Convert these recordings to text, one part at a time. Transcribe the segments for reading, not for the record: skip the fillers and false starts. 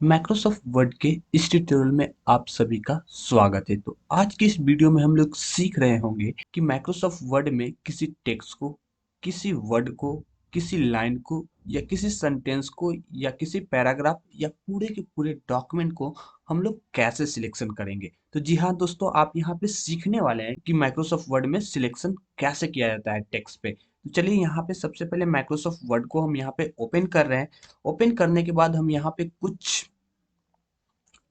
Microsoft word के इस tutorial में आप सभी का स्वागत है। तो आज की इस वीडियो में हम लोग सीख रहे होंगे कि माइक्रोसॉफ्ट वर्ड में किसी टेक्स्ट को, किसी वर्ड को, किसी लाइन को या किसी सेंटेंस को या किसी पैराग्राफ या पूरे के पूरे डॉक्यूमेंट को हम लोग कैसे सिलेक्शन करेंगे। तो जी हाँ दोस्तों, आप यहाँ पे सीखने वाले हैं कि माइक्रोसॉफ्ट वर्ड में सिलेक्शन कैसे किया जाता है टेक्स्ट पे। तो चलिए यहाँ पे सबसे पहले माइक्रोसॉफ्ट वर्ड को हम यहाँ पे ओपन कर रहे हैं। ओपन करने के बाद हम यहाँ पे कुछ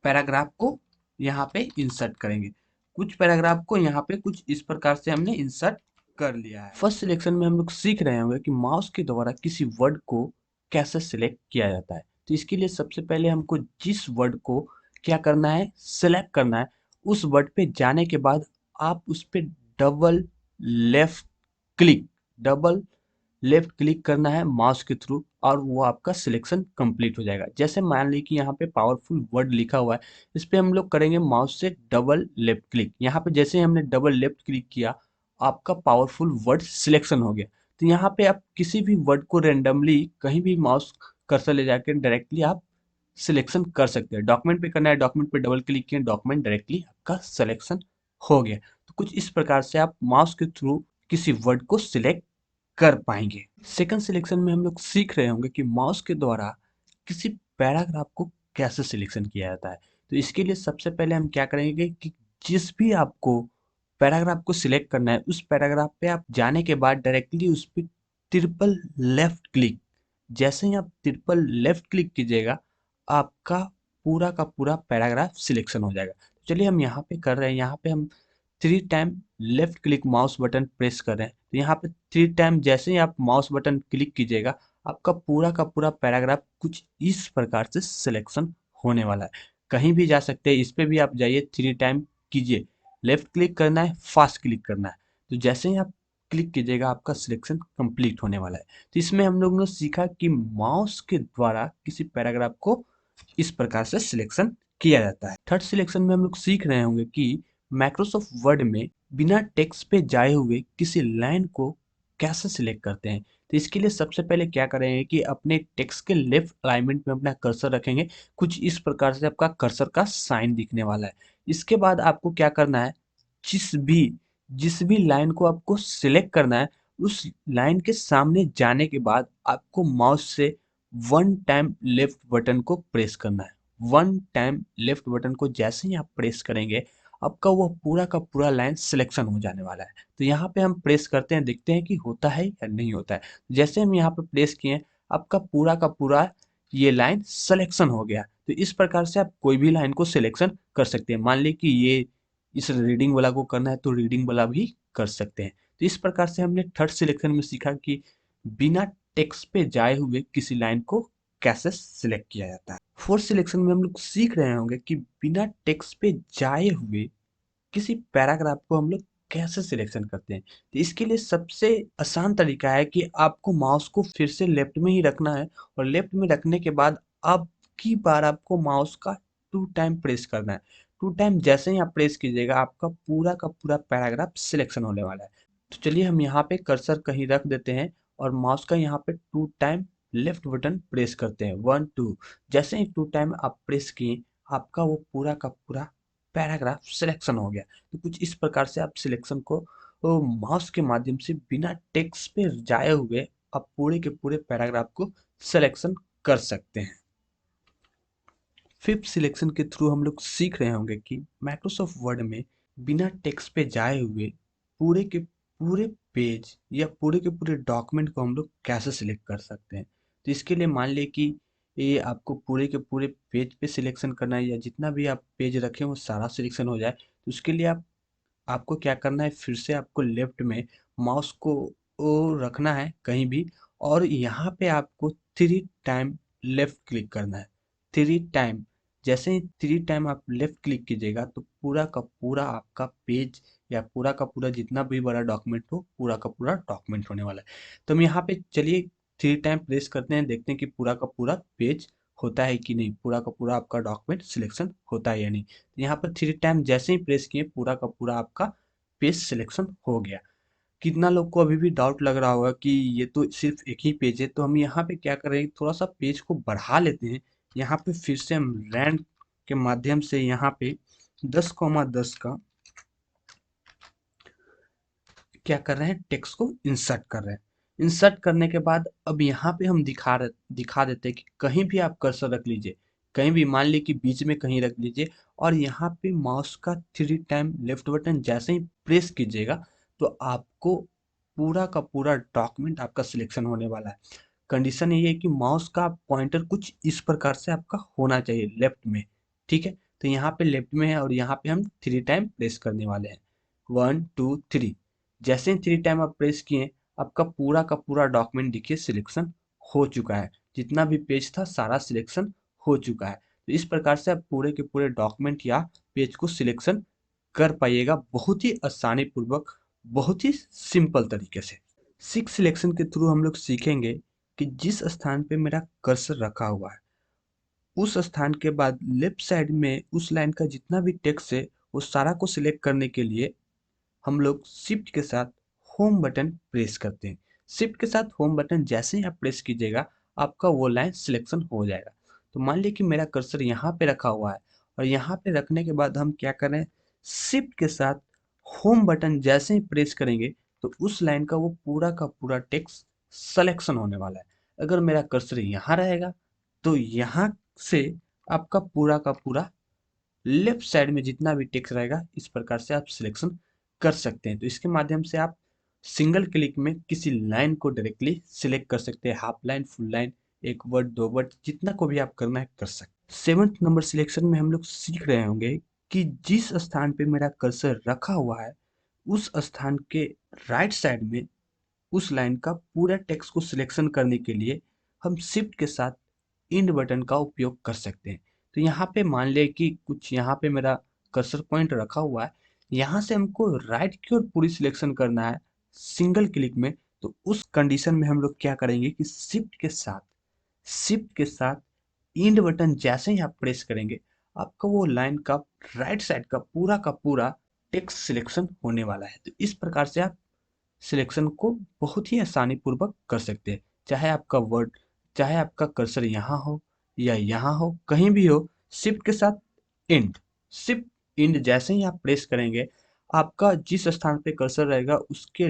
पैराग्राफ को यहाँ पे इंसर्ट करेंगे। कुछ पैराग्राफ को यहाँ पे कुछ इस प्रकार से हमने इंसर्ट कर लिया है। फर्स्ट सिलेक्शन में हम लोग सीख रहे होंगे कि माउस के द्वारा किसी वर्ड को कैसे सिलेक्ट किया जाता है। तो इसके लिए सबसे पहले हमको जिस वर्ड को क्या करना है, सिलेक्ट करना है, उस वर्ड पे जाने के बाद आप उस पे double left click double left click करना है माउस के थ्रू और वो आपका सिलेक्शन कंप्लीट हो जाएगा। जैसे मान ली कि यहाँ पे पावरफुल वर्ड लिखा हुआ है, इस पे हम लोग करेंगे माउस से डबल लेफ्ट क्लिक। यहाँ पे जैसे हमने डबल लेफ्ट क्लिक किया, आपका पावरफुल वर्ड सिलेक्शन हो गया। तो यहाँ पे आप किसी भी वर्ड को रेंडमली कहीं भी माउस कर्सर ले जाकर डायरेक्टली आप सिलेक्शन कर सकते हैं। डॉक्यूमेंट पे करना है, डॉक्यूमेंट पे डबल क्लिक किए, डॉक्यूमेंट डायरेक्टली आपका सिलेक्शन हो गया। तो कुछ इस प्रकार से आप माउस के थ्रू किसी वर्ड को सिलेक्ट कर पाएंगे। सेकंड सिलेक्शन में हम लोग सीख रहे होंगे कि माउस के द्वारा किसी पैराग्राफ को कैसे सिलेक्शन किया जाता है। तो इसके लिए सबसे पहले हम क्या करेंगे कि जिस भी आपको पैराग्राफ को सिलेक्ट करना है, उस पैराग्राफ पे आप जाने के बाद डायरेक्टली उस पर ट्रिपल लेफ्ट क्लिक, जैसे ही आप ट्रिपल लेफ्ट क्लिक कीजिएगा, आपका पूरा का पूरा पैराग्राफ सिलेक्शन हो जाएगा। तो चलिए हम यहाँ पे कर रहे हैं, यहाँ पे हम 3 time left click mouse button press कर रहे हैं। तो यहाँ पे 3 टाइम जैसे ही आप माउस बटन क्लिक कीजिएगा, आपका पूरा का पूरा पैराग्राफ कुछ इस प्रकार से सिलेक्शन होने वाला है। कहीं भी जा सकते हैं, इस पे भी आप जाइए, 3 टाइम कीजिए, लेफ्ट क्लिक करना है, फास्ट क्लिक करना है। तो जैसे ही आप क्लिक कीजिएगा, आपका सिलेक्शन कंप्लीट होने वाला है। तो इसमें हम लोगों ने सीखा कि माउस के द्वारा किसी पैराग्राफ को इस प्रकार से सिलेक्शन किया जाता है। थर्ड सिलेक्शन में हम लोग सीख रहे होंगे कि माइक्रोसॉफ्ट वर्ड में बिना टेक्स्ट पे जाए हुए किसी लाइन को कैसे सिलेक्ट करते हैं। तो इसके लिए सबसे पहले क्या करेंगे कि अपने टेक्स्ट के लेफ्ट अलाइनमेंट में अपना कर्सर रखेंगे। कुछ इस प्रकार से आपका कर्सर का साइन दिखने वाला है। इसके बाद आपको क्या करना है, जिस भी जिस भी लाइन को आपको सिलेक्ट करना है, उस लाइन के सामने जाने के बाद आपको माउस से वन टाइम लेफ्ट बटन को प्रेस करना है। वन टाइम लेफ्ट बटन को जैसे ही आप प्रेस करेंगे, आपका वो पूरा का पूरा लाइन सिलेक्शन हो जाने वाला है। तो यहाँ पे हम प्रेस करते हैं, देखते हैं कि होता है या नहीं होता है। जैसे हम यहाँ पे प्रेस किए, आपका पूरा का पूरा ये लाइन सिलेक्शन हो गया। तो इस प्रकार से आप कोई भी लाइन को सिलेक्शन कर सकते हैं। मान ली कि ये इस रीडिंग वाला को करना है तो रीडिंग वाला भी कर सकते हैं। तो इस प्रकार से हमने थर्ड सिलेक्शन में सीखा कि बिना टेक्स्ट पे जाए हुए किसी लाइन को कैसे सिलेक्ट किया जाता है। फोर्थ सिलेक्शन में हम लोग सीख रहे होंगे कि बिना टेक्स्ट पे जाए हुए किसी पैराग्राफ को हम लोग कैसे सिलेक्शन करते हैं। तो इसके लिए सबसे आसान तरीका है कि आपको माउस को फिर से लेफ्ट में ही रखना है और लेफ्ट में रखने के बाद अब की बार आपको माउस का 2 टाइम प्रेस करना है। 2 टाइम जैसे ही आप प्रेस कीजिएगा, आपका पूरा का पूरा पैराग्राफ सिलेक्शन होने वाला है। तो चलिए हम यहाँ पे कर्सर कहीं रख देते हैं और माउस का यहाँ पे 2 टाइम लेफ्ट बटन प्रेस करते हैं, 1 2। जैसे ही 2 टाइम आप प्रेस किए, आपका वो पूरा का पूरा पैराग्राफ सिलेक्शन हो गया। तो कुछ इस प्रकार से आप सिलेक्शन को माउस के माध्यम से बिना टेक्स्ट पे जाए हुए आप पूरे के पूरे पैराग्राफ को सिलेक्शन कर सकते हैं। फिफ्थ सिलेक्शन के थ्रू हम लोग सीख रहे होंगे कि माइक्रोसॉफ्ट वर्ड में बिना टेक्स्ट पे जाए हुए पूरे के पूरे पेज या पूरे के पूरे डॉक्यूमेंट को हम लोग कैसे सिलेक्ट कर सकते हैं। तो इसके लिए मान लिया कि ये आपको पूरे के पूरे पेज पे सिलेक्शन करना है या जितना भी आप पेज रखें वो सारा सिलेक्शन हो जाए। तो उसके लिए आपको क्या करना है, फिर से आपको लेफ्ट में माउस को रखना है कहीं भी और यहाँ पे आपको 3 टाइम लेफ्ट क्लिक करना है। 3 टाइम जैसे ही 3 टाइम आप लेफ्ट क्लिक कीजिएगा, तो पूरा का पूरा आपका पेज या पूरा का पूरा जितना भी बड़ा डॉक्यूमेंट हो, पूरा का पूरा डॉक्यूमेंट होने वाला है। तो हम यहाँ पे चलिए 3 टाइम प्रेस करते हैं, देखते हैं कि पूरा का पूरा पेज होता है कि नहीं, पूरा का पूरा आपका डॉक्यूमेंट सिलेक्शन होता है या नहीं। तो यहाँ पर 3 टाइम जैसे ही प्रेस किए, पूरा का पूरा आपका पेज सिलेक्शन हो गया। कितना लोग को अभी भी डाउट लग रहा होगा कि ये तो सिर्फ एक ही पेज है, तो हम यहाँ पे क्या करेंगे, थोड़ा सा पेज को बढ़ा लेते हैं यहाँ पे फिर से हम रैंड के माध्यम से यहाँ पे 10,10 का क्या कर रहे हैं, टेक्स्ट को इंसर्ट कर रहे हैं। इंसर्ट करने के बाद अब यहाँ पे हम दिखा देते हैं कि कहीं भी आप कर्सर रख लीजिए, कहीं भी मान लीजिए कि बीच में कहीं रख लीजिए, और यहाँ पे माउस का 3 टाइम लेफ्ट बटन जैसे ही प्रेस कीजिएगा तो आपको पूरा का पूरा डॉक्यूमेंट आपका सिलेक्शन होने वाला है। कंडीशन ये है कि माउस का पॉइंटर कुछ इस प्रकार से आपका होना चाहिए लेफ्ट में, ठीक है। तो यहाँ पे लेफ्ट में है और यहाँ पे हम 3 टाइम प्रेस करने वाले हैं, 1 2 3। जैसे ही 3 टाइम आप प्रेस किए, आपका पूरा का पूरा डॉक्यूमेंट देखिए सिलेक्शन हो चुका है। जितना भी पेज था सारा सिलेक्शन हो चुका है। तो इस प्रकार से आप पूरे के पूरे डॉक्यूमेंट या पेज को सिलेक्शन कर पाइएगा बहुत ही आसानी पूर्वक, बहुत ही सिंपल तरीके से। सिक्स सिलेक्शन के थ्रू हम लोग सीखेंगे कि जिस स्थान पे मेरा कर्सर रखा हुआ है उस स्थान के बाद लेफ्ट साइड में उस लाइन का जितना भी टेक्स्ट है वो सारा को सिलेक्ट करने के लिए हम लोग शिफ्ट के साथ होम बटन प्रेस करते हैं। शिफ्ट के साथ होम बटन जैसे ही आप प्रेस कीजिएगा आपका वो लाइन सिलेक्शन हो जाएगा। तो मान लीजिए कि मेरा कर्सर यहाँ पे रखा हुआ है और यहाँ पे रखने के बाद हम क्या करें, शिफ्ट के साथ होम बटन जैसे ही प्रेस करेंगे तो उस लाइन का वो पूरा का पूरा टेक्स्ट सिलेक्शन होने वाला है। अगर मेरा कर्सर यहाँ रहेगा तो यहाँ से आपका पूरा का पूरा लेफ्ट साइड में जितना भी टेक्स्ट रहेगा इस प्रकार से आप सिलेक्शन कर सकते हैं। तो इसके माध्यम से आप सिंगल क्लिक में किसी लाइन को डायरेक्टली सिलेक्ट कर सकते हैं, हाफ लाइन, फुल लाइन, एक वर्ड, दो वर्ड, जितना को भी आप करना है कर सकते हैं। 7th नंबर सिलेक्शन में हम लोग सीख रहे होंगे कि जिस स्थान पे मेरा कर्सर रखा हुआ है उस स्थान के राइट साइड में उस लाइन का पूरा टेक्स्ट को सिलेक्शन करने के लिए हम शिफ्ट के साथ इंड बटन का उपयोग कर सकते हैं। तो यहाँ पे मान ले कि कुछ यहाँ पे मेरा कर्सर पॉइंट रखा हुआ है, यहाँ से हमको राइट की ओर पूरी सिलेक्शन करना है सिंगल क्लिक में। तो उस कंडीशन में हम लोग क्या करेंगे कि शिफ्ट के साथ इंड बटन जैसे ही आप प्रेस करेंगे आपका वो लाइन का राइट साइड का पूरा टेक्स्ट सिलेक्शन होने वाला है। तो इस प्रकार से आप सिलेक्शन को बहुत ही आसानी पूर्वक कर सकते हैं। चाहे आपका कर्सर यहाँ हो या यहाँ हो, कहीं भी हो, शिफ्ट के साथ इंड शिफ्ट इंड जैसे ही आप प्रेस करेंगे आपका जिस स्थान पे कर्सर रहेगा उसके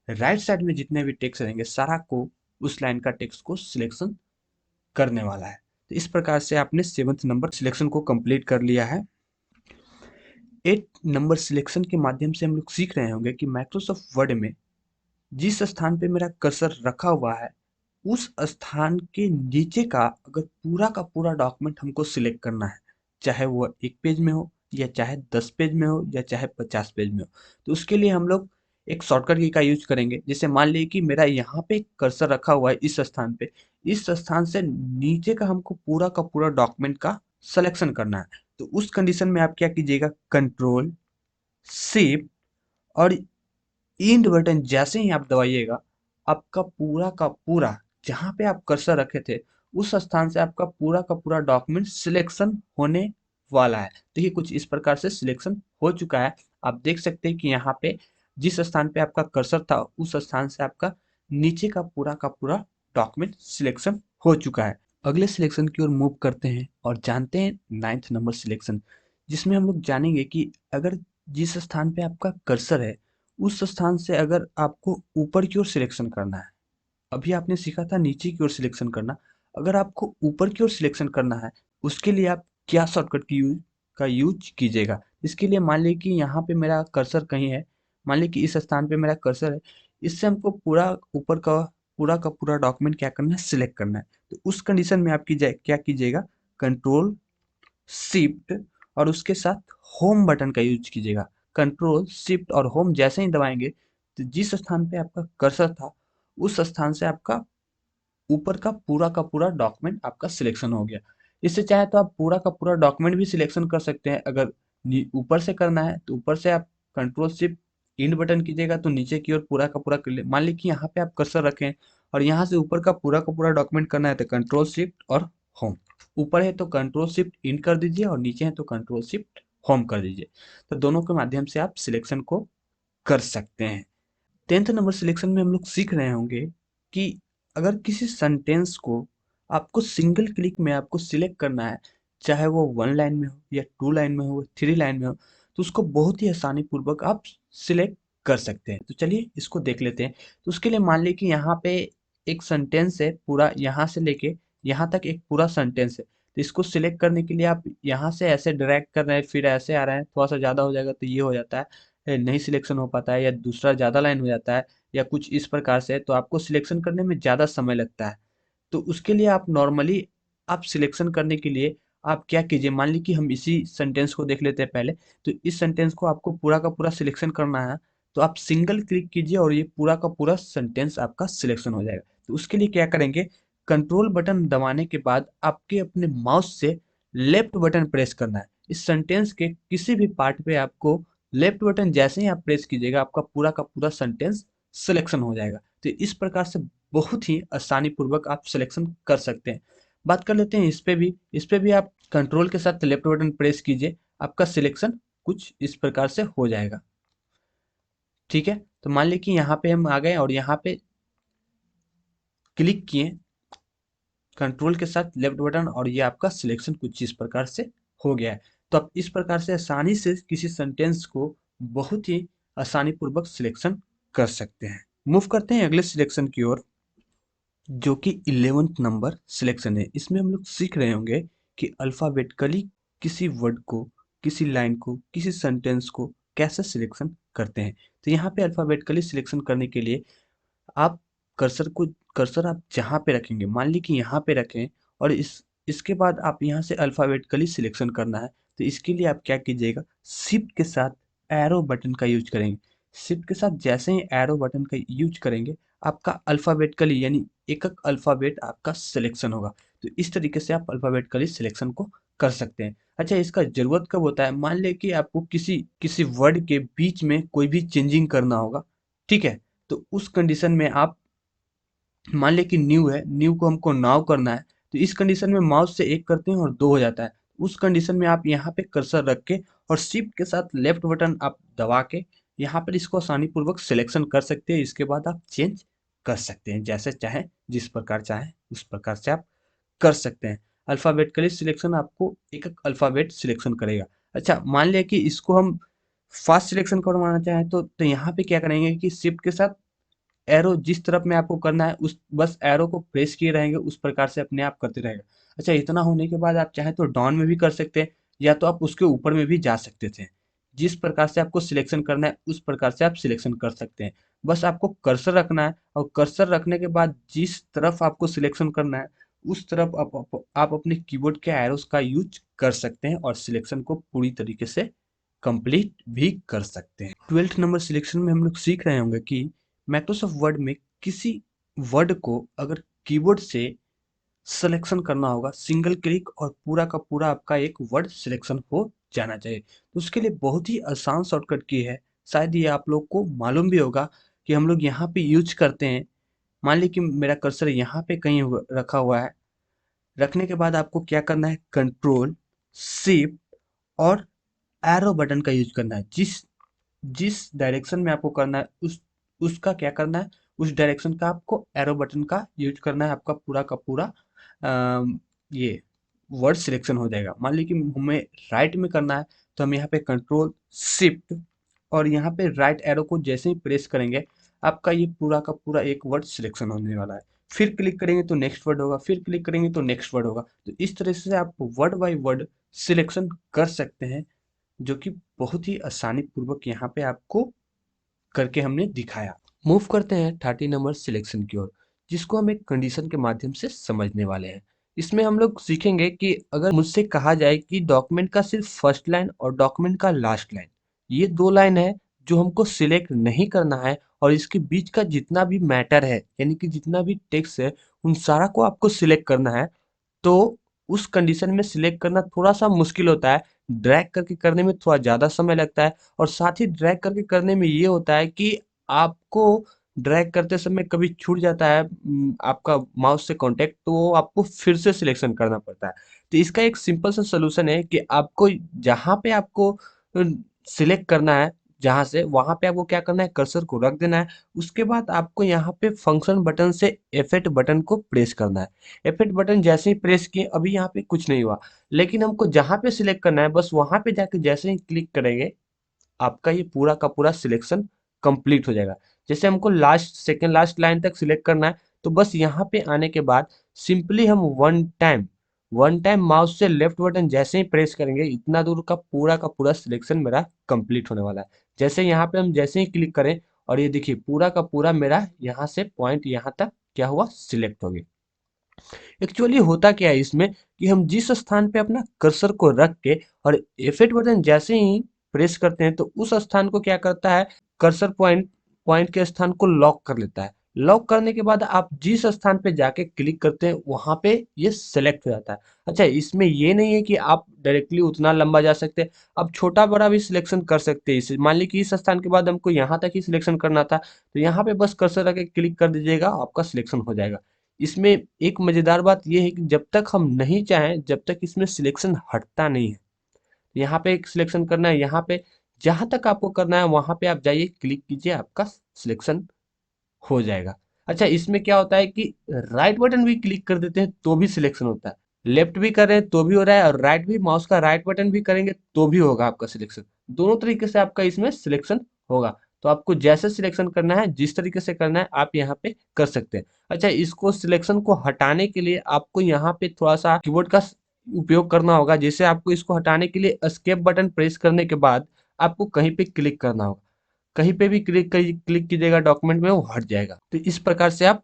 राइट साइड में जितने भी टेक्स्ट रहेंगे सारा को उस लाइन का टेक्स्ट को सिलेक्शन करने वाला है। तो इस प्रकार से आपने 7th नंबर सिलेक्शन को कंप्लीट कर लिया है। 8 नंबर सिलेक्शन के माध्यम से हम लोग सीख रहे होंगे कि माइक्रोसॉफ्ट वर्ड में जिस स्थान पे मेरा कर्सर रखा हुआ है उस स्थान के नीचे का अगर पूरा का पूरा डॉक्यूमेंट हमको सिलेक्ट करना है, चाहे वो 1 पेज में हो या चाहे 10 पेज में हो या चाहे 50 पेज में हो, तो उसके लिए हम लोग एक शॉर्टकट की का यूज करेंगे। जैसे मान लीजिए कि मेरा यहाँ पे कर्सर रखा हुआ है इस स्थान पे, इस स्थान से नीचे का हमको पूरा का पूरा डॉक्यूमेंट का सिलेक्शन करना है। तो उस कंडीशन में आप क्या कीजिएगा, कंट्रोल शिफ्ट और इंड बटन जैसे ही आप दबाइएगा आपका पूरा का पूरा जहाँ पे आप कर्सर रखे थे उस स्थान से आपका पूरा का पूरा डॉक्यूमेंट सिलेक्शन होने वाला है। देखिए कुछ इस प्रकार से सिलेक्शन हो चुका है। आप देख सकते हैं कि यहाँ पे जिस स्थान पे आपका कर्सर था उस स्थान से आपका नीचे का पूरा डॉक्यूमेंट सिलेक्शन हो चुका है। अगले सिलेक्शन की ओर मूव करते हैं और जानते हैं 9th नंबर सिलेक्शन, जिसमें हम लोग जानेंगे कि अगर जिस स्थान पे आपका कर्सर है उस स्थान से अगर आपको ऊपर की ओर सिलेक्शन करना है, अभी आपने सीखा था नीचे की ओर सिलेक्शन करना, अगर आपको ऊपर की ओर सिलेक्शन करना है उसके लिए आप क्या शॉर्टकट का यूज कीजिएगा। इसके लिए मान लीजिए कि यहाँ पे मेरा कर्सर कहीं है, मान लीजिए कि इस स्थान पे मेरा कर्सर है, इससे हमको पूरा ऊपर का पूरा डॉक्यूमेंट क्या करना है, सिलेक्ट करना है। तो उस कंडीशन में आप क्या कीजिएगा, कंट्रोल शिफ्ट और उसके साथ होम बटन का यूज कीजिएगा। कंट्रोल शिफ्ट और होम जैसे ही दबाएंगे तो जिस स्थान पे आपका कर्सर था उस स्थान से आपका ऊपर का पूरा डॉक्यूमेंट आपका सिलेक्शन हो गया। इससे चाहे तो आप पूरा का पूरा डॉक्यूमेंट भी सिलेक्शन कर सकते हैं। अगर ऊपर से करना है तो ऊपर से आप कंट्रोल शिफ्ट इंड बटन कीजिएगा तो नीचे की ओर पूरा का पूरा कर ले। मान लीजिए कि यहाँ पे आप कर्सर रखें और यहाँ से ऊपर का पूरा डॉक्यूमेंट करना है तो कंट्रोल शिफ्ट और होम, ऊपर है तो कंट्रोल शिफ्ट इंड कर दीजिए और नीचे है तो कंट्रोल शिफ्ट होम कर दीजिए। तो दोनों के माध्यम से आप सिलेक्शन को कर सकते हैं। 10th नंबर सिलेक्शन में हम लोग सीख रहे होंगे कि अगर किसी सेंटेंस को आपको सिंगल क्लिक में आपको सिलेक्ट करना है, चाहे वो 1 लाइन में हो या 2 लाइन में हो, 3 लाइन में हो, तो उसको बहुत ही आसानी पूर्वक आप सिलेक्ट कर सकते हैं। तो चलिए इसको देख लेते हैं। तो उसके लिए मान लीजिए कि यहाँ पे एक सेंटेंस है, पूरा यहाँ से लेके यहाँ तक एक पूरा सेंटेंस है। तो इसको सिलेक्ट करने के लिए आप यहाँ से ऐसे ड्रैग कर रहे हैं, फिर ऐसे आ रहे हैं, थोड़ा सा ज़्यादा हो जाएगा तो ये हो जाता है, नहीं सिलेक्शन हो पाता है, या दूसरा ज़्यादा लाइन हो जाता है, या कुछ इस प्रकार से, तो आपको सिलेक्शन करने में ज़्यादा समय लगता है। तो उसके लिए आप नॉर्मली आप सिलेक्शन करने के लिए आप क्या कीजिए, मान लीजिए कि हम इसी सेंटेंस को देख लेते हैं पहले। तो इस सेंटेंस को आपको पूरा का पूरा सिलेक्शन करना है, तो आप सिंगल क्लिक कीजिए और ये पूरा का पूरा सेंटेंस आपका सिलेक्शन हो जाएगा। तो उसके लिए क्या करेंगे, कंट्रोल बटन दबाने के बाद आपके अपने माउस से लेफ्ट बटन प्रेस करना है। इस सेंटेंस के किसी भी पार्ट पे आपको लेफ्ट बटन जैसे ही आप प्रेस कीजिएगा, आपका पूरा का पूरा सेंटेंस सिलेक्शन हो जाएगा। तो इस प्रकार से बहुत ही आसानी पूर्वक आप सिलेक्शन कर सकते हैं। बात कर लेते हैं इस पे भी आप कंट्रोल के साथ लेफ्ट बटन प्रेस कीजिए, आपका सिलेक्शन कुछ इस प्रकार से हो जाएगा। ठीक है, तो मान लीजिए कि यहाँ पे हम आ गए और यहाँ पे क्लिक किए कंट्रोल के साथ लेफ्ट बटन, और ये आपका सिलेक्शन कुछ इस प्रकार से हो गया है। तो आप इस प्रकार से आसानी से किसी सेंटेंस को बहुत ही आसानी पूर्वक सिलेक्शन कर सकते हैं। मूव करते हैं अगले सिलेक्शन की ओर, जो कि 11th नंबर सिलेक्शन है। इसमें हम लोग सीख रहे होंगे कि अल्फ़ाबेटिकली किसी वर्ड को, किसी लाइन को, किसी सेंटेंस को कैसे सिलेक्शन करते हैं। तो यहाँ पे अल्फ़ाबेटिकली सिलेक्शन करने के लिए आप कर्सर आप जहाँ पे रखेंगे, मान ली कि यहाँ पे रखें, और इसके बाद आप यहाँ से अल्फ़ाबेटिकली सिलेक्शन करना है। तो इसके लिए आप क्या कीजिएगा, शिफ्ट के साथ एरो बटन का यूज़ करेंगे। शिफ्ट के साथ जैसे ही एरो बटन का यूज़ करेंगे, आपका अल्फ़ाबेटिकली यानी एक-एक अल्फ़ाबेट आपका सिलेक्शन होगा। तो इस तरीके से आप अल्फ़ाबेटिकली सिलेक्शन को कर सकते हैं। अच्छा, इसका ज़रूरत कब होता है, मान लें कि आपको किसी किसी वर्ड के बीच में कोई भी चेंजिंग करना होगा, ठीक है? तो उस कंडीशन में आप मान लें कि न्यू है, न्यू को हमको नाउ करना है, तो इस कंडीशन में माउस से एक करते हैं और दो हो जाता है। उस कंडीशन में आप यहाँ पे कर्सर रख के और शिफ्ट के साथ लेफ्ट बटन आप दबा के यहाँ पर इसको आसानी पूर्वक सिलेक्शन कर सकते हैं। इसके बाद आप चेंज कर सकते हैं, जैसे चाहें, जिस प्रकार चाहें उस प्रकार से आप कर सकते हैं। अल्फ़ाबेटिकली सिलेक्शन आपको एक-एक अल्फ़ाबेट सिलेक्शन करेगा। अच्छा, मान लिया कि इसको हम फास्ट सिलेक्शन करवाना चाहें, तो यहाँ पे क्या करेंगे कि शिफ्ट के साथ एरो जिस तरफ में आपको करना है, उस बस एरो को प्रेस किए रहेंगे, उस प्रकार से अपने आप करते रहेगा। अच्छा, इतना होने के बाद आप चाहें तो डाउन में भी कर सकते हैं, या तो आप उसके ऊपर में भी जा सकते थे। जिस प्रकार से आपको सिलेक्शन करना है उस प्रकार से आप सिलेक्शन कर सकते हैं। बस आपको कर्सर रखना है, और कर्सर रखने के बाद जिस तरफ आपको सिलेक्शन करना है उस तरफ आप अपने कीबोर्ड के एरोस का यूज कर सकते हैं और सिलेक्शन को पूरी तरीके से कंप्लीट भी कर सकते हैं। 12th नंबर सिलेक्शन में हम लोग सीख रहे होंगे कि माइक्रोसॉफ्ट वर्ड में किसी वर्ड को अगर कीबोर्ड से सिलेक्शन करना होगा, सिंगल क्लिक और पूरा का पूरा आपका एक वर्ड सिलेक्शन हो जाना चाहिए। तो उसके लिए बहुत ही आसान शॉर्टकट की है, शायद ये आप लोग को मालूम भी होगा, कि हम लोग यहाँ पे यूज करते हैं। मान ली कि मेरा कर्सर यहाँ पे कहीं रखा हुआ है, रखने के बाद आपको क्या करना है, कंट्रोल शिफ्ट और एरो बटन का यूज करना है। जिस जिस डायरेक्शन में आपको करना है उसका क्या करना है, उस डायरेक्शन का आपको एरो बटन का यूज करना है। आपका पूरा का पूरा ये वर्ड सिलेक्शन हो जाएगा। मान लीजिए कि हमें राइट में करना है, तो हम यहाँ पे कंट्रोल शिफ्ट और यहाँ पे राइट एरो को जैसे ही प्रेस करेंगे, आपका ये पूरा का पूरा एक वर्ड सिलेक्शन होने वाला है। फिर क्लिक करेंगे तो नेक्स्ट वर्ड होगा, फिर क्लिक करेंगे तो नेक्स्ट वर्ड होगा। तो इस तरह से आप वर्ड बाय वर्ड सिलेक्शन कर सकते हैं, जो कि बहुत ही आसानी पूर्वक यहाँ पे आपको करके हमने दिखाया। मूव करते हैं 30 नंबर सिलेक्शन की ओर, जिसको हम एक कंडीशन के माध्यम से समझने वाले हैं। इसमें हम लोग सीखेंगे कि अगर मुझसे कहा जाए कि डॉक्यूमेंट का सिर्फ फर्स्ट लाइन और डॉक्यूमेंट का लास्ट लाइन, ये दो लाइन है जो हमको सिलेक्ट नहीं करना है, और इसके बीच का जितना भी मैटर है यानी कि जितना भी टेक्स्ट है उन सारा को आपको सिलेक्ट करना है, तो उस कंडीशन में सिलेक्ट करना थोड़ा-सा मुश्किल होता है। ड्रैग करके करने में थोड़ा ज़्यादा समय लगता है, और साथ ही ड्रैग करके करने में ये होता है कि आपको ड्रैग करते समय कभी छूट जाता है आपका माउस से कॉन्टैक्ट, तो वो आपको फिर से सिलेक्शन करना पड़ता है। तो इसका एक सिंपल सा सॉल्यूशन है कि आपको जहाँ पे आपको सिलेक्ट करना है, जहाँ से वहाँ पे आपको क्या करना है, कर्सर को रख देना है। उसके बाद आपको यहाँ पे फंक्शन बटन से F8 बटन को प्रेस करना है। F8 बटन जैसे ही प्रेस किए, अभी यहाँ पे कुछ नहीं हुआ, लेकिन हमको जहाँ पे सिलेक्ट करना है बस वहाँ पे जाके जैसे ही क्लिक करेंगे आपका ये पूरा का पूरा सिलेक्शन कंप्लीट हो जाएगा। जैसे हमको लास्ट सेकंड लास्ट लाइन तक सिलेक्ट करना है, तो बस यहाँ पे आने के बाद सिंपली हम वन टाइम माउस से लेफ्ट बटन जैसे ही प्रेस करेंगे, इतना दूर का पूरा सिलेक्शन मेरा कंप्लीट होने वाला है। जैसे यहाँ पे हम जैसे ही क्लिक करें, और ये देखिए पूरा का पूरा मेरा यहाँ से पॉइंट यहाँ तक क्या हुआ, सिलेक्ट हो गया। एक्चुअली होता क्या है इसमें कि हम जिस स्थान पे अपना कर्सर को रख के और F8 बटन जैसे ही प्रेस करते हैं, तो उस स्थान को क्या करता है, कर्सर पॉइंट पॉइंट के स्थान को लॉक कर लेता है। लॉक करने के बाद आप जिस स्थान पे जाके क्लिक करते हैं वहां पे ये सेलेक्ट हो जाता है। अच्छा, इसमें ये नहीं है कि आप डायरेक्टली उतना लंबा जा सकते हैं, आप छोटा बड़ा भी सिलेक्शन कर सकते हैं। इसे मान ली कि इस स्थान के बाद हमको यहाँ तक ही सिलेक्शन करना था, तो यहाँ पे बस कर्सर रख के क्लिक कर दीजिएगा, आपका सिलेक्शन हो जाएगा। इसमें एक मजेदार बात यह है कि जब तक हम नहीं चाहें, जब तक इसमें सिलेक्शन हटता नहीं है। यहाँ पे एक सिलेक्शन करना है, यहाँ पे जहां तक आपको करना है वहां पे आप जाइए, क्लिक कीजिए, आपका सिलेक्शन हो जाएगा। अच्छा, इसमें क्या होता है कि राइट बटन भी क्लिक कर देते हैं तो भी सिलेक्शन होता है, लेफ्ट भी कर रहे हैं तो भी हो रहा है, और राइट भी, माउस का राइट बटन भी करेंगे तो भी होगा आपका सिलेक्शन। दोनों तरीके से आपका इसमें सिलेक्शन होगा। तो आपको जैसे सिलेक्शन करना है, जिस तरीके से करना है, आप यहाँ पे कर सकते हैं। अच्छा, इसको सिलेक्शन को हटाने के लिए आपको यहाँ पे थोड़ा सा कीबोर्ड का उपयोग करना होगा। जैसे आपको इसको हटाने के लिए एस्केप बटन प्रेस करने के बाद आपको कहीं पे क्लिक करना होगा, कहीं पे भी क्लिक कीजिएगा डॉक्यूमेंट में, वो हट जाएगा। तो इस प्रकार से आप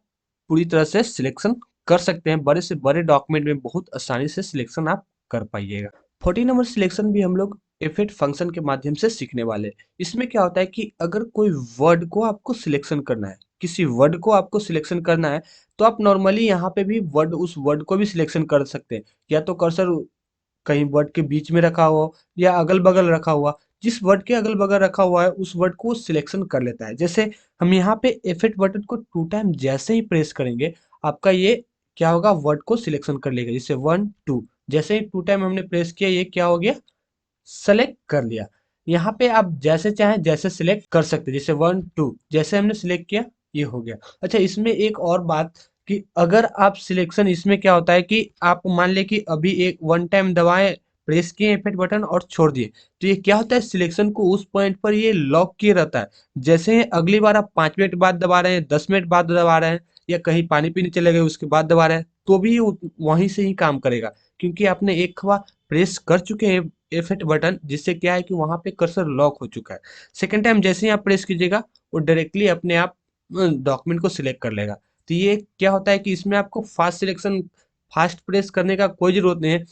पूरी तरह से सिलेक्शन कर सकते हैं, बड़े से बड़े डॉक्यूमेंट में बहुत आसानी से सिलेक्शन आप कर पाइएगा। 14 नंबर सिलेक्शन भी हम लोग F8 फंक्शन के माध्यम से सीखने वाले हैं। इसमें क्या होता है कि अगर कोई वर्ड को आपको सिलेक्शन करना है, किसी वर्ड को आपको सिलेक्शन करना है, तो आप नॉर्मली यहाँ पे भी वर्ड, उस वर्ड को भी सिलेक्शन कर सकते हैं। या तो कर्सर कहीं वर्ड के बीच में रखा हुआ या अगल बगल रखा हुआ, जिस वर्ड के अगल बगल रखा हुआ है उस वर्ड को सिलेक्शन कर लेता है। जैसे हम यहाँ पे F8 बटन को 2 टाइम जैसे ही प्रेस करेंगे, आपका ये क्या होगा, वर्ड को सिलेक्शन कर लेगा। जैसे 1 2, जैसे ही 2 टाइम हमने प्रेस किया, ये क्या हो गया, सेलेक्ट कर लिया। यहाँ पे आप जैसे चाहें जैसे सिलेक्ट कर सकते हैं। जैसे 1 2 जैसे हमने सिलेक्ट किया, ये हो गया। अच्छा, इसमें एक और बात कि अगर आप सिलेक्शन, इसमें क्या होता है कि आप मान ले कि अभी एक वन टाइम दबाएं, प्रेस किए F8 बटन और छोड़ दिए, तो ये क्या होता है, सिलेक्शन को उस पॉइंट पर ये लॉक किए रहता है। जैसे ही अगली बार आप 5 मिनट बाद दबा रहे हैं, 10 मिनट बाद दबा रहे हैं, या कहीं पानी पीने चले गए उसके बाद दबा रहे हैं, तो भी ये वहीं से ही काम करेगा, क्योंकि आपने एक बार प्रेस कर चुके हैं F8 बटन, जिससे क्या है कि वहां पे कर्सर लॉक हो चुका है। सेकेंड टाइम जैसे ही आप प्रेस कीजिएगा, वो डायरेक्टली अपने आप डॉक्यूमेंट को सिलेक्ट कर लेगा। तो ये क्या होता है कि इसमें आपको फास्ट सिलेक्शन, फास्ट प्रेस करने का कोई जरूरत नहीं है।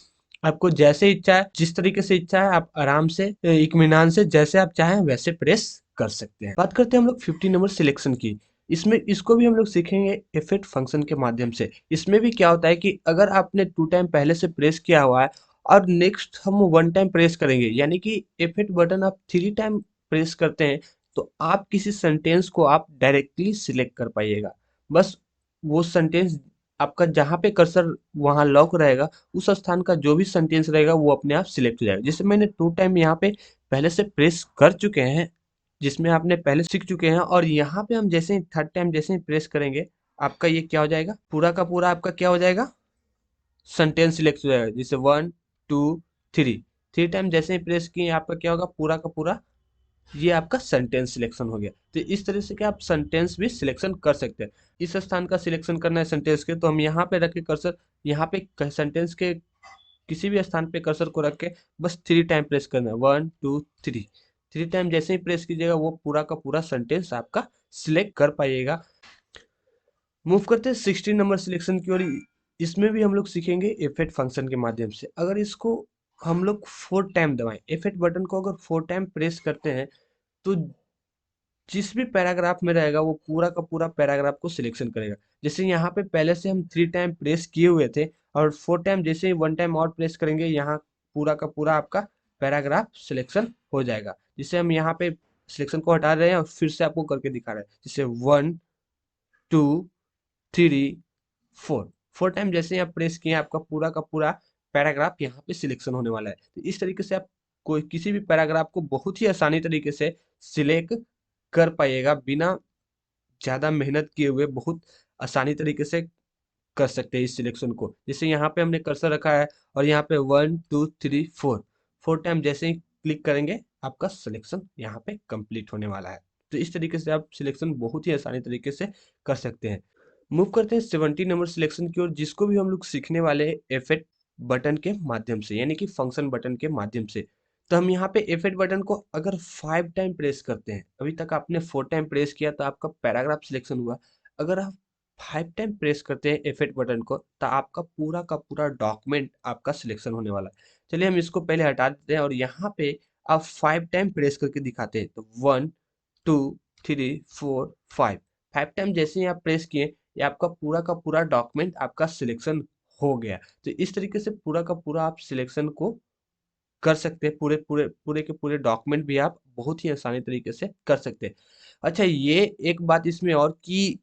आपको जैसे इच्छा है, जिस तरीके से इच्छा है, आप आराम से इत्मीनान से जैसे आप चाहें वैसे प्रेस कर सकते हैं। बात करते हैं हम लोग 15 नंबर सिलेक्शन की। इसमें इसको भी हम लोग सीखेंगे F8 फंक्शन के माध्यम से। इसमें भी क्या होता है कि अगर आपने 2 टाइम पहले से प्रेस किया हुआ है और नेक्स्ट हम 1 टाइम प्रेस करेंगे, यानी कि F8 बटन आप 3 टाइम प्रेस करते हैं, तो आप किसी सेंटेंस को आप डायरेक्टली सिलेक्ट कर पाइएगा। बस वो सेंटेंस आपका जहाँ पे कर्सर वहाँ लॉक रहेगा, उस स्थान का जो भी सेंटेंस रहेगा वो अपने आप सिलेक्ट हो जाएगा। जैसे मैंने 2 टाइम यहाँ पे पहले से प्रेस कर चुके हैं, जिसमें आपने पहले सीख चुके हैं, और यहाँ पे हम जैसे ही 3rd टाइम जैसे ही प्रेस करेंगे, आपका ये क्या हो जाएगा, पूरा का पूरा आपका क्या हो जाएगा, सेंटेंस सिलेक्ट हो जाएगा। जैसे 1 2 3, 3 टाइम जैसे ही प्रेस किए, आपका क्या होगा, पूरा का पूरा ये आपका सेंटेंस सिलेक्शन हो गया। तो इस तरह से क्या आप सेंटेंस भी सिलेक्शन कर सकते हैं। इस स्थान का सिलेक्शन करना है सेंटेंस के, तो हम यहाँ पे रख के कर्सर, यहाँ पे सेंटेंस के किसी भी स्थान पे कर्सर को रख के बस 3 टाइम प्रेस करना है, 1 2 3। 3 टाइम जैसे ही प्रेस कीजिएगा, वो पूरा का पूरा सेंटेंस आपका सिलेक्ट कर पाइएगा। मूव करते हैं 16 नंबर सिलेक्शन की ओर। इसमें भी हम लोग सीखेंगे F8 फंक्शन के माध्यम से। अगर इसको हम लोग 4 टाइम दबाएं, F8 बटन को अगर 4 टाइम प्रेस करते हैं, तो जिस भी पैराग्राफ में रहेगा वो पूरा का पूरा पैराग्राफ को सिलेक्शन करेगा। जैसे यहाँ पे पहले से हम 3 टाइम प्रेस किए हुए थे, और 4 टाइम जैसे ही 1 टाइम और प्रेस करेंगे, यहाँ पूरा का पूरा आपका पैराग्राफ सिलेक्शन हो जाएगा। जिससे हम यहाँ पे सिलेक्शन को हटा रहे हैं और फिर से आपको करके दिखा रहे हैं। जैसे 1 2 3 4, 4 टाइम जैसे ही आप प्रेस किए, आपका पूरा का पूरा पैराग्राफ यहाँ पे सिलेक्शन होने वाला है। तो इस तरीके से आप कोई किसी भी पैराग्राफ को बहुत ही आसानी तरीके से सिलेक्ट कर पाइएगा, बिना ज़्यादा मेहनत किए हुए बहुत आसानी तरीके से कर सकते हैं इस सिलेक्शन को। जैसे यहाँ पे हमने कर्सर रखा है और यहाँ पे 1 2 3 4 4 टाइम जैसे ही क्लिक करेंगे आपका सिलेक्शन यहाँ पे कंप्लीट होने वाला है। तो इस तरीके से आप सिलेक्शन बहुत ही आसानी तरीके से कर सकते हैं। मूव करते हैं 70 नंबर सिलेक्शन की ओर, जिसको भी हम लोग सीखने वाले हैं F8 बटन के माध्यम से, यानी कि फंक्शन बटन के माध्यम से। तो हम यहाँ पे F8 बटन को अगर 5 टाइम प्रेस करते हैं, अभी तक आपने 4 टाइम प्रेस किया तो आपका पैराग्राफ सिलेक्शन हुआ। अगर आप 5 टाइम प्रेस करते हैं F8 बटन को तो आपका पूरा का पूरा डॉक्यूमेंट आपका सिलेक्शन होने वाला है। चलिए हम इसको पहले हटा देते हैं और यहाँ पे आप 5 टाइम प्रेस करके दिखाते हैं। तो 1 2 3 4 5 5 टाइम जैसे ही आप प्रेस किए, ये आपका पूरा का पूरा डॉक्यूमेंट आपका सिलेक्शन हो गया। तो इस तरीके से पूरा का पूरा आप सिलेक्शन को कर सकते हैं, पूरे पूरे पूरे के पूरे डॉक्यूमेंट भी आप बहुत ही आसानी तरीके से कर सकते हैं। अच्छा, ये एक बात इसमें और कि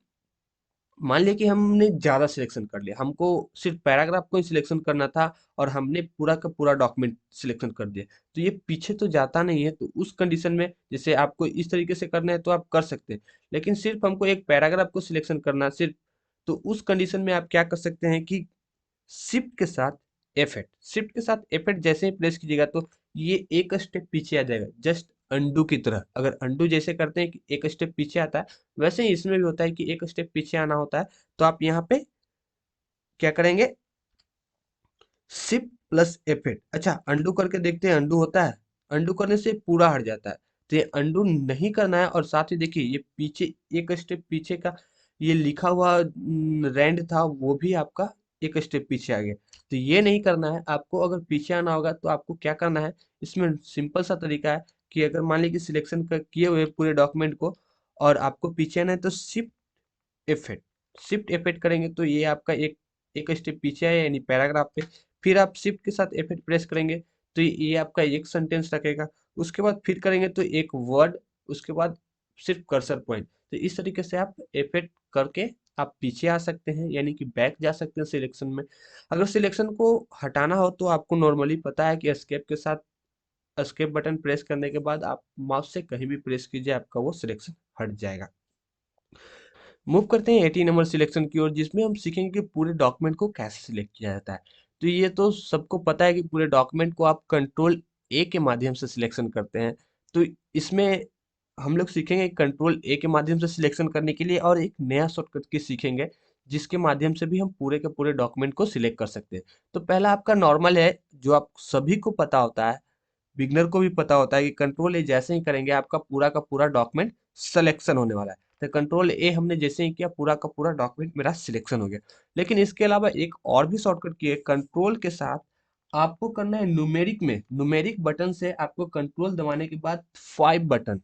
मान लिया कि हमने ज़्यादा सिलेक्शन कर लिया, हमको सिर्फ पैराग्राफ को ही सिलेक्शन करना था और हमने पूरा का पूरा डॉक्यूमेंट सिलेक्शन कर दिया, तो ये पीछे तो जाता नहीं है। तो उस कंडीशन में जैसे आपको इस तरीके से करना है तो आप कर सकते हैं, लेकिन सिर्फ हमको एक पैराग्राफ को सिलेक्शन करना सिर्फ, तो उस कंडीशन में आप क्या कर सकते हैं कि शिफ्ट के साथ F8, शिफ्ट के साथ F8 जैसे ही प्रेस कीजिएगा तो ये एक स्टेप पीछे आ जाएगा, जस्ट अंडू की तरह। अगर अंडू जैसे करते हैं कि एक स्टेप पीछे आता है, वैसे ही इसमें भी होता है कि एक स्टेप पीछे आना होता है। तो आप यहाँ पे क्या करेंगे, शिफ्ट प्लस F8। अच्छा, अंडू करके देखते हैं अंडू होता है, अंडू करने से पूरा हट जाता है। तो ये अंडू नहीं करना है, और साथ ही देखिए ये पीछे एक स्टेप पीछे का ये लिखा हुआ रैंड था, वो भी आपका एक स्टेप पीछे आ गया। तो ये नहीं करना है आपको। अगर पीछे आना होगा तो आपको क्या करना है, इसमें सिंपल सा तरीका है कि अगर मान लीजिए सिलेक्शन कर किए हुए पूरे डॉक्यूमेंट को और आपको पीछे आना है तो शिफ्ट F8 करेंगे तो ये आपका एक एक स्टेप पीछे है, यानी पैराग्राफ पे। फिर आप शिफ्ट के साथ F8 प्रेस करेंगे तो ये आपका एक सेंटेंस रखेगा। उसके बाद फिर करेंगे तो एक वर्ड, उसके बाद सिर्फ कर्सर पॉइंट। तो इस तरीके से आप F8 करके आप पीछे आ सकते हैं, यानी कि बैक जा सकते हैं सिलेक्शन में। अगर सिलेक्शन को हटाना हो तो आपको नॉर्मली पता है कि एस्केप के साथ एस्केप बटन प्रेस करने के बाद आप माउस से कहीं भी प्रेस कीजिए, आपका वो सिलेक्शन हट जाएगा। मूव करते हैं 80 नंबर सिलेक्शन की ओर, जिसमें हम सीखेंगे कि पूरे डॉक्यूमेंट को कैसे सिलेक्ट किया जाता है। तो ये तो सबको पता है कि पूरे डॉक्यूमेंट को आप कंट्रोल ए के माध्यम से सिलेक्शन करते हैं। तो इसमें हम लोग सीखेंगे कंट्रोल ए के माध्यम से सिलेक्शन करने के लिए, और एक नया शॉर्टकट की सीखेंगे जिसके माध्यम से भी हम पूरे के पूरे डॉक्यूमेंट को सिलेक्ट कर सकते हैं। तो पहला आपका नॉर्मल है, जो आप सभी को पता होता है, बिगनर को भी पता होता है कि कंट्रोल ए जैसे ही करेंगे आपका पूरा का पूरा डॉक्यूमेंट सिलेक्शन होने वाला है। तो कंट्रोल ए हमने जैसे ही किया, पूरा का पूरा डॉक्यूमेंट मेरा सिलेक्शन हो गया। लेकिन इसके अलावा एक और भी शॉर्टकट की है, कंट्रोल के साथ आपको करना है न्यूमेरिक में, न्यूमेरिक बटन से आपको कंट्रोल दबाने के बाद 5 बटन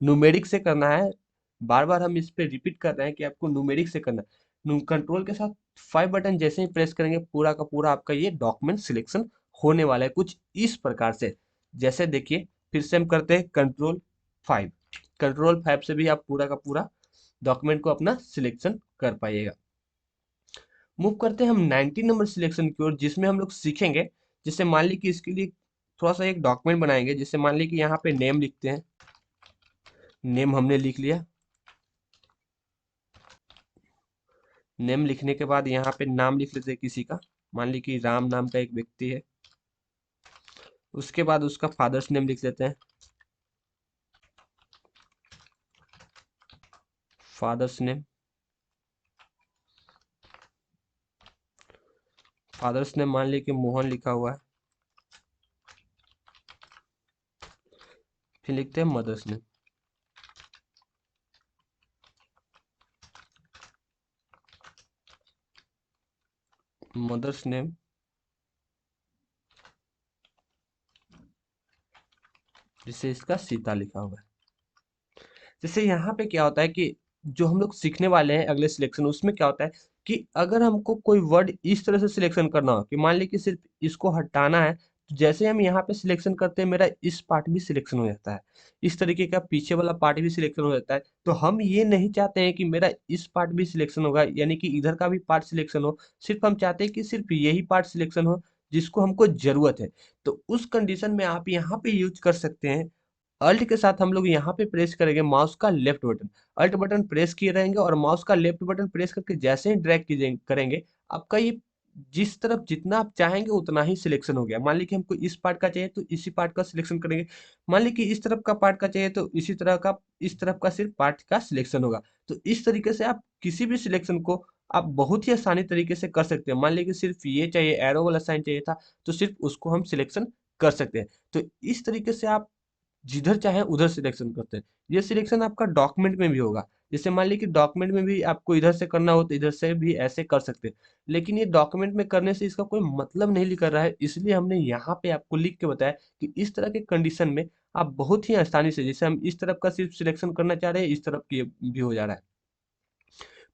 न्यूमेरिक से करना है। बार बार हम इस पे रिपीट कर रहे हैं कि आपको न्यूमेरिक से करना है। कंट्रोल के साथ 5 बटन जैसे ही प्रेस करेंगे, पूरा का पूरा आपका ये डॉक्यूमेंट सिलेक्शन होने वाला है कुछ इस प्रकार से। जैसे देखिए, फिर से हम करते हैं कंट्रोल 5, कंट्रोल 5 से भी आप पूरा का पूरा डॉक्यूमेंट को अपना सिलेक्शन कर पाइएगा। मूव करते हैं हम 90 नंबर सिलेक्शन की ओर, जिसमें हम लोग सीखेंगे, जैसे मान ली कि इसके लिए थोड़ा सा एक डॉक्यूमेंट बनाएंगे। जैसे मान ली कि यहाँ पे नेम लिखते हैं, नेम हमने लिख लिया। नेम लिखने के बाद यहाँ पे नाम लिख लेते हैं किसी का, मान ली कि राम नाम का एक व्यक्ति है। उसके बाद उसका फादर्स नेम लिख लेते हैं, फादर्स नेम। फादर्स नेम मान ली कि मोहन लिखा हुआ है। फिर लिखते हैं मदर्स नेम। मदर्स नेम जिससे इसका सीता लिखा हुआ है। जैसे यहाँ पे क्या होता है कि जो हम लोग सीखने वाले हैं अगले सिलेक्शन, उसमें क्या होता है कि अगर हमको कोई वर्ड इस तरह से सिलेक्शन करना हो कि मान ली कि सिर्फ इसको हटाना है, तो जैसे हम यहाँ पे सिलेक्शन करते हैं मेरा इस पार्ट भी सिलेक्शन हो जाता है, इस तरीके का पीछे वाला पार्ट भी सिलेक्शन हो जाता है। तो हम ये नहीं चाहते हैं कि मेरा इस पार्ट भी सिलेक्शन होगा, यानी कि इधर का भी पार्ट सिलेक्शन हो। सिर्फ हम चाहते हैं कि सिर्फ यही पार्ट सिलेक्शन हो, जिसको हमको ज़रूरत है। तो उस कंडीशन में आप यहाँ पे यूज़ कर सकते हैं, अल्ट के साथ हम लोग यहाँ पे प्रेस करेंगे माउस का left button. Alt button press किए रहेंगे और माउस का लेफ्ट बटन प्रेस करके जैसे ही ड्रैग कीजिए करेंगे, आपका ये जिस तरफ जितना आप चाहेंगे उतना ही सिलेक्शन हो गया। मान लीजिए कि हमको इस पार्ट का चाहिए तो इसी पार्ट का सिलेक्शन करेंगे। मान लीजिए कि इस तरफ का पार्ट का चाहिए तो इसी तरह का इस तरफ का सिर्फ पार्ट का सिलेक्शन होगा। तो इस तरीके से आप किसी भी सिलेक्शन को आप बहुत ही आसानी तरीके से कर सकते हैं। मान लीजिए कि सिर्फ ये चाहिए, एरो वाला साइन चाहिए था, तो सिर्फ उसको हम सिलेक्शन कर सकते हैं। तो इस तरीके से आप जिधर चाहे उधर सिलेक्शन करते हैं। ये सिलेक्शन आपका डॉक्यूमेंट में भी होगा। जैसे मान लीजिए कि डॉक्यूमेंट में भी आपको इधर से करना हो तो इधर से भी ऐसे कर सकते हैं। लेकिन ये डॉक्यूमेंट में करने से इसका कोई मतलब नहीं लिखा रहा है, इसलिए हमने यहाँ पे आपको लिख के बताया कि इस तरह के कंडीशन में आप बहुत ही आसानी से, जैसे हम इस तरफ का सिर्फ सिलेक्शन करना चाह रहे हैं, इस तरफ की भी हो जा रहा है।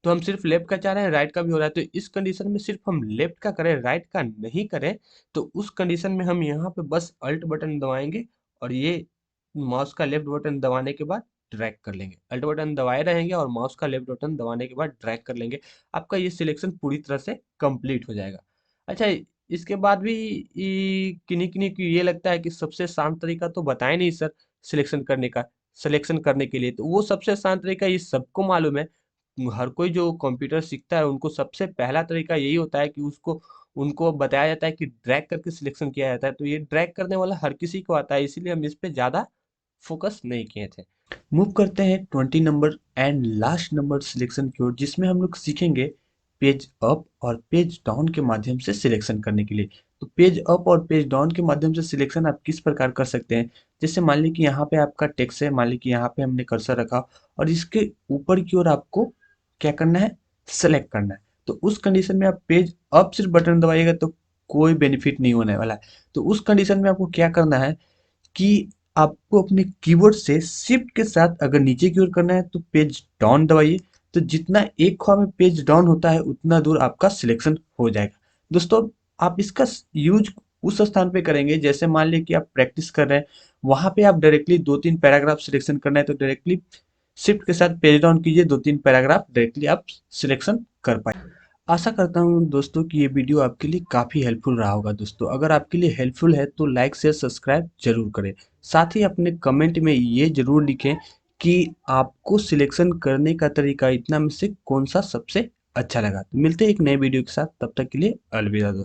तो हम सिर्फ लेफ्ट का चाह रहे हैं, राइट का भी हो रहा है। तो इस कंडीशन में सिर्फ हम लेफ्ट का करें, राइट का नहीं करें, तो उस कंडीशन में हम यहाँ पे बस अल्ट बटन दबाएंगे और ये माउस का लेफ्ट बटन दबाने के बाद ड्रैग कर लेंगे। अल्ट बटन दबाए रहेंगे और माउस का लेफ्ट बटन दबाने के बाद ड्रैग कर लेंगे। आपका ये सिलेक्शन पूरी तरह से कंप्लीट हो जाएगा। अच्छा, इसके बाद भी किन्हीं किन्हीं को ये लगता है कि सबसे आसान तरीका तो बताए नहीं सर सिलेक्शन करने का, सिलेक्शन करने के लिए। तो वो सबसे आसान तरीका ये सबको मालूम है। हर कोई जो कंप्यूटर सीखता है उनको सबसे पहला तरीका यही होता है कि उसको उनको बताया जाता है कि ड्रैग करके सिलेक्शन किया जाता है। तो ये ड्रैग करने वाला हर किसी को आता है, इसीलिए हम इस पे ज़्यादा फोकस नहीं किए थे। मूव करते हैं 20 number and last number selection की ओर, जिसमें हम लोग सीखेंगे पेज अप और पेज डाउन के माध्यम से सिलेक्शन करने के लिए। तो पेज अप और पेज डाउन के माध्यम से सिलेक्शन आप किस प्रकार कर सकते हैं। जैसे मान लीजिए कि यहाँ पे आपका टेक्स्ट है, मान लीजिए कि यहाँ पे हमने कर्सर रखा और इसके ऊपर की ओर आपको क्या करना है, सेलेक्ट करना है। तो उस कंडीशन में आप पेज अप सिर्फ बटन दबाइएगा तो कोई बेनिफिट नहीं होने वाला है। तो उस कंडीशन में आपको क्या करना है कि आपको अपने कीबोर्ड से शिफ्ट के साथ अगर नीचे की ओर करना है तो पेज डाउन दबाइए। तो जितना एक ख्वा में पेज डाउन होता है उतना दूर आपका सिलेक्शन हो जाएगा। दोस्तों, आप इसका यूज उस स्थान पे करेंगे, जैसे मान लीजिए कि आप प्रैक्टिस कर रहे हैं, वहां पे आप डायरेक्टली 2-3 पैराग्राफ सिलेक्शन करना है तो डायरेक्टली शिफ्ट के साथ पेज डाउन कीजिए, 2-3 पैराग्राफ डायरेक्टली आप सिलेक्शन कर पाए। आशा करता हूँ दोस्तों कि ये वीडियो आपके लिए काफ़ी हेल्पफुल रहा होगा। दोस्तों, अगर आपके लिए हेल्पफुल है तो लाइक शेयर सब्सक्राइब जरूर करें। साथ ही अपने कमेंट में ये जरूर लिखें कि आपको सिलेक्शन करने का तरीका इतना में से कौन सा सबसे अच्छा लगा। तो मिलते हैं एक नए वीडियो के साथ, तब तक के लिए अलविदा दोस्तों।